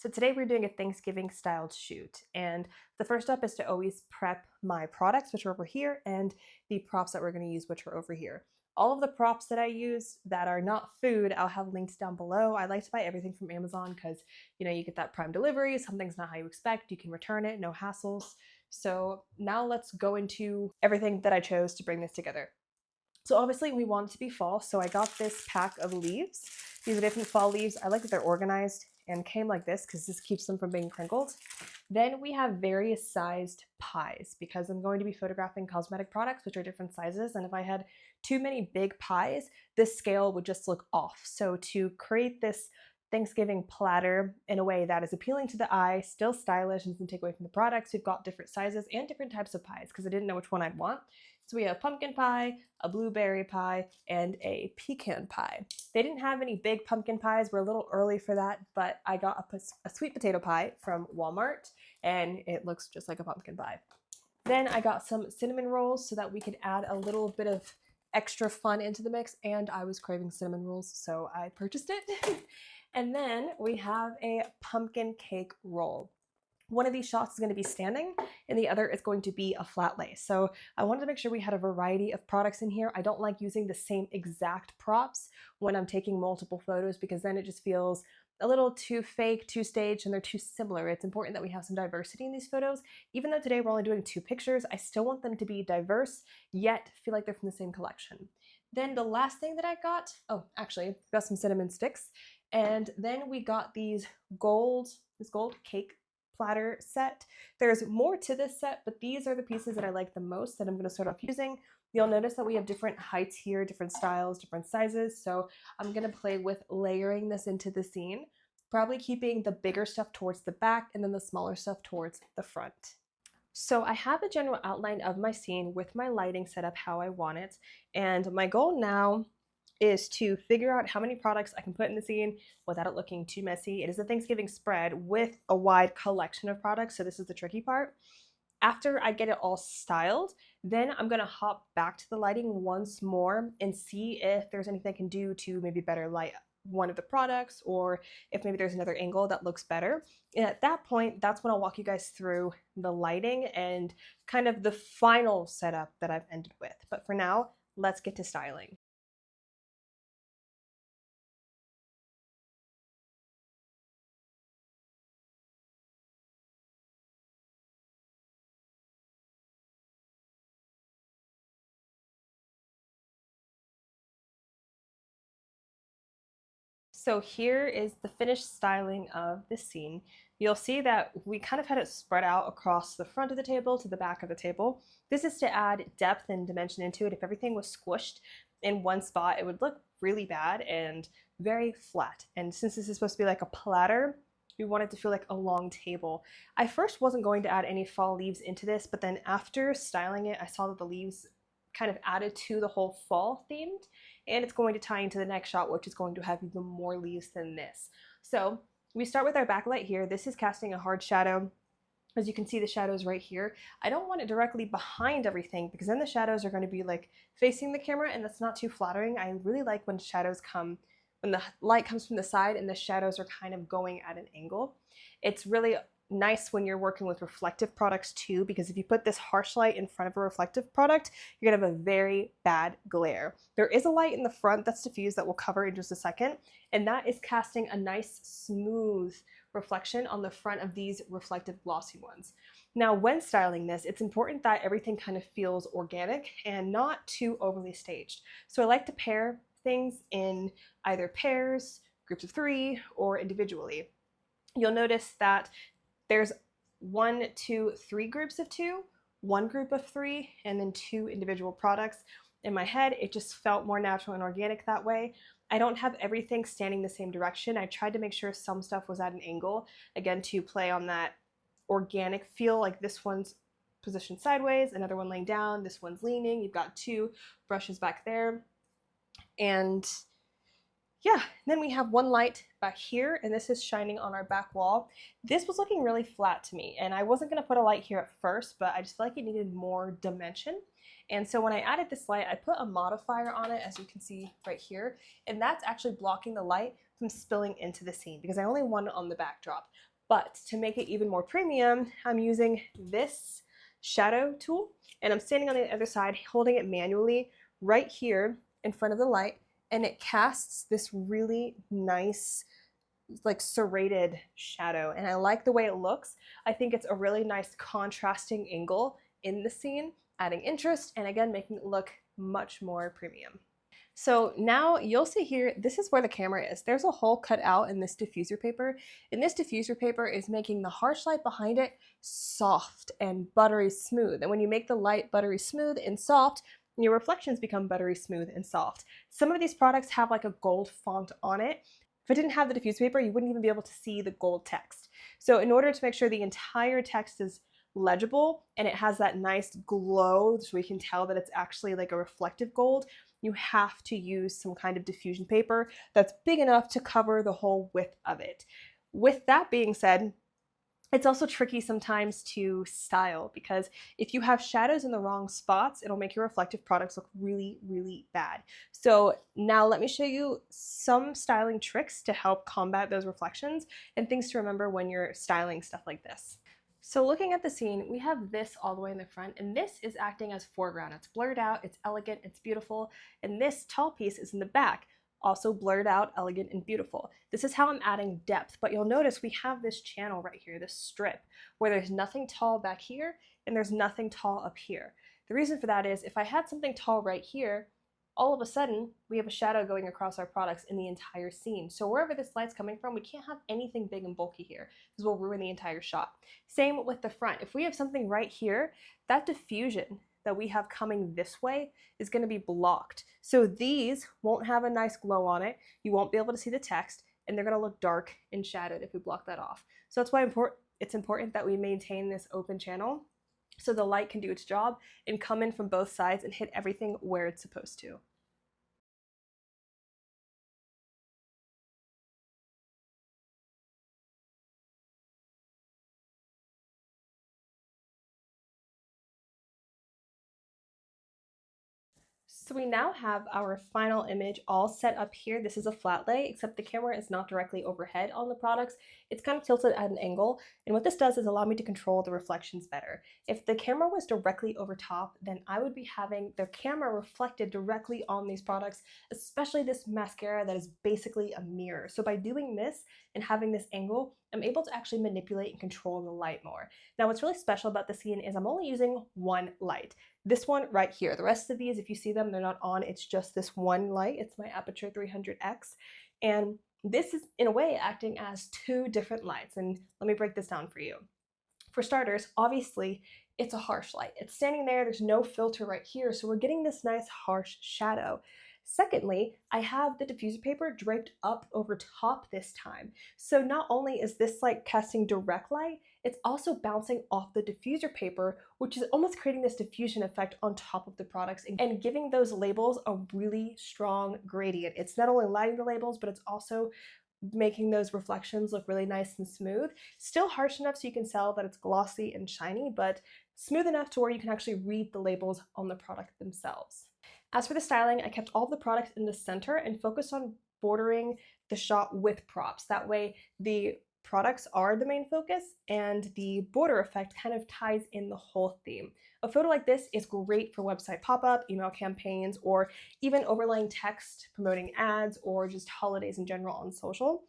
So today we're doing a Thanksgiving styled shoot, and the first step is to always prep my products, which are over here, and the props that we're going to use, which are over here. All of the props that I use that are not food, I'll have links down below. I like to buy everything from Amazon because you get that prime delivery. Something's not how you expect, you can return it, no hassles. So now let's go into everything that I chose to bring this together. So obviously we want it to be fall, so I got this pack of leaves. These are different fall leaves. I like that they're organized and came like this because this keeps them from being crinkled. Then we have various sized pies because I'm going to be photographing cosmetic products, which are different sizes. And if I had too many big pies, this scale would just look off. So to create this Thanksgiving platter in a way that is appealing to the eye, still stylish, and doesn't take away from the products, we've got different sizes and different types of pies because I didn't know which one I'd want. So we have pumpkin pie, a blueberry pie, and a pecan pie. They didn't have any big pumpkin pies. We're a little early for that, but I got a sweet potato pie from Walmart, and it looks just like a pumpkin pie. Then I got some cinnamon rolls so that we could add a little bit of extra fun into the mix, and I was craving cinnamon rolls, so I purchased it. And then we have a pumpkin cake roll. One of these shots is going to be standing and the other is going to be a flat lay. So I wanted to make sure we had a variety of products in here. I don't like using the same exact props when I'm taking multiple photos because then it just feels a little too fake, too staged, and they're too similar. It's important that we have some diversity in these photos. Even though today we're only doing 2 pictures, I still want them to be diverse, yet feel like they're from the same collection. Then the last thing that I got, actually, got some cinnamon sticks. And then we got this gold cake platter set. There's more to this set, but these are the pieces that I like the most that I'm going to start off using. You'll notice that we have different heights here, different styles, different sizes. So I'm going to play with layering this into the scene, probably keeping the bigger stuff towards the back and then the smaller stuff towards the front. So I have a general outline of my scene with my lighting set up how I want it. And my goal now is to figure out how many products I can put in the scene without it looking too messy. It is a Thanksgiving spread with a wide collection of products, so this is the tricky part. After I get it all styled, then I'm gonna hop back to the lighting once more and see if there's anything I can do to maybe better light one of the products, or if maybe there's another angle that looks better. And at that point, that's when I'll walk you guys through the lighting and kind of the final setup that I've ended with. But for now, let's get to styling. So here is the finished styling of the scene. You'll see that we kind of had it spread out across the front of the table to the back of the table. This is to add depth and dimension into it. If everything was squished in one spot, it would look really bad and very flat. And since this is supposed to be like a platter, we want it to feel like a long table. I first wasn't going to add any fall leaves into this, but then after styling it, I saw that the leaves kind of added to the whole fall themed, and it's going to tie into the next shot, which is going to have even more leaves than this. So we start with our backlight here. This is casting a hard shadow. As you can see, the shadows right here. I don't want it directly behind everything because then the shadows are going to be like facing the camera, and that's not too flattering. I really like when when the light comes from the side and the shadows are kind of going at an angle. It's really nice when you're working with reflective products too, because if you put this harsh light in front of a reflective product, you're gonna have a very bad glare. There is a light in the front that's diffused that we'll cover in just a second, and that is casting a nice smooth reflection on the front of these reflective glossy ones. Now, when styling this, it's important that everything kind of feels organic and not too overly staged. So I like to pair things in either pairs, groups of 3, or individually. You'll notice that there's 1, 2, 3 groups of 2, 1 group of 3, and then 2 individual products. In my head, it just felt more natural and organic that way. I don't have everything standing the same direction. I tried to make sure some stuff was at an angle, again, to play on that organic feel, like this one's positioned sideways, another one laying down, this one's leaning. You've got 2 brushes back there. And yeah, then we have 1 light back here, and this is shining on our back wall. This was looking really flat to me, and I wasn't going to put a light here at first, but I just felt like it needed more dimension. And so when I added this light, I put a modifier on it, as you can see right here, and that's actually blocking the light from spilling into the scene because I only want it on the backdrop. But to make it even more premium, I'm using this shadow tool, and I'm standing on the other side holding it manually right here in front of the light, and it casts this really nice like serrated shadow, and I like the way it looks. I think it's a really nice contrasting angle in the scene, adding interest and again making it look much more premium. So now you'll see here, this is where the camera is. There's a hole cut out in this diffuser paper, and this diffuser paper is making the harsh light behind it soft and buttery smooth. And when you make the light buttery smooth and soft, your reflections become buttery smooth and soft. Some of these products have like a gold font on it. If it didn't have the diffuser paper, you wouldn't even be able to see the gold text. So in order to make sure the entire text is legible and it has that nice glow so we can tell that it's actually like a reflective gold, you have to use some kind of diffusion paper that's big enough to cover the whole width of it. With that being said, it's also tricky sometimes to style because if you have shadows in the wrong spots, it'll make your reflective products look really, really bad. So now let me show you some styling tricks to help combat those reflections and things to remember when you're styling stuff like this. So looking at the scene, we have this all the way in the front, and this is acting as foreground. It's blurred out, it's elegant, it's beautiful, and this tall piece is in the back, also blurred out, elegant, and beautiful. This is how I'm adding depth, but you'll notice we have this channel right here, this strip, where there's nothing tall back here, and there's nothing tall up here. The reason for that is if I had something tall right here, all of a sudden, we have a shadow going across our products in the entire scene. So wherever this light's coming from, we can't have anything big and bulky here because we'll ruin the entire shot. Same with the front. If we have something right here, that diffusion that we have coming this way is going to be blocked. So these won't have a nice glow on it. You won't be able to see the text, and they're going to look dark and shadowed if we block that off. So that's why it's important that we maintain this open channel so the light can do its job and come in from both sides and hit everything where it's supposed to. So we now have our final image all set up here. This is a flat lay, except the camera is not directly overhead on the products. It's kind of tilted at an angle. And what this does is allow me to control the reflections better. If the camera was directly over top, then I would be having the camera reflected directly on these products, especially this mascara that is basically a mirror. So by doing this and having this angle, I'm able to actually manipulate and control the light more. Now, what's really special about the scene is I'm only using one light. This one right here. The rest of these, if you see them, they're not on. It's just this one light. It's my Aperture 300X. And this is, in a way, acting as two different lights. And let me break this down for you. For starters, obviously, it's a harsh light. It's standing there. There's no filter right here. So we're getting this nice harsh shadow. Secondly, I have the diffuser paper draped up over top this time. So not only is this like casting direct light, it's also bouncing off the diffuser paper, which is almost creating this diffusion effect on top of the products and giving those labels a really strong gradient. It's not only lighting the labels, but it's also making those reflections look really nice and smooth. Still harsh enough so you can tell that it's glossy and shiny, but smooth enough to where you can actually read the labels on the product themselves. As for the styling, I kept all the products in the center and focused on bordering the shot with props. That way the products are the main focus and the border effect kind of ties in the whole theme. A photo like this is great for website pop-up, email campaigns, or even overlaying text, promoting ads, or just holidays in general on social.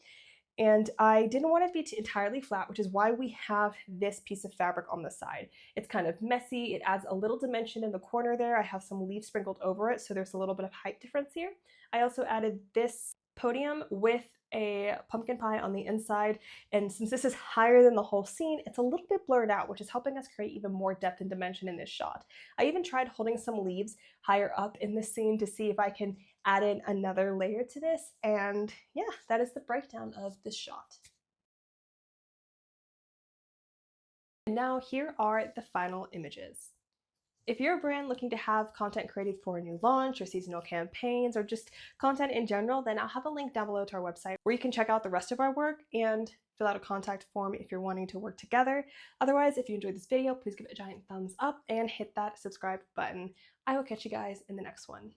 And I didn't want it to be entirely flat, which is why we have this piece of fabric on the side. It's kind of messy. It adds a little dimension in the corner there. I have some leaves sprinkled over it, so there's a little bit of height difference here. I also added this podium with a pumpkin pie on the inside, and since this is higher than the whole scene, it's a little bit blurred out, which is helping us create even more depth and dimension in this shot. I even tried holding some leaves higher up in this scene to see if I can add in another layer to this, and yeah, that is the breakdown of this shot. And now here are the final images. If you're a brand looking to have content created for a new launch or seasonal campaigns or just content in general, then I'll have a link down below to our website where you can check out the rest of our work and fill out a contact form if you're wanting to work together. Otherwise, if you enjoyed this video, please give it a giant thumbs up and hit that subscribe button. I will catch you guys in the next one.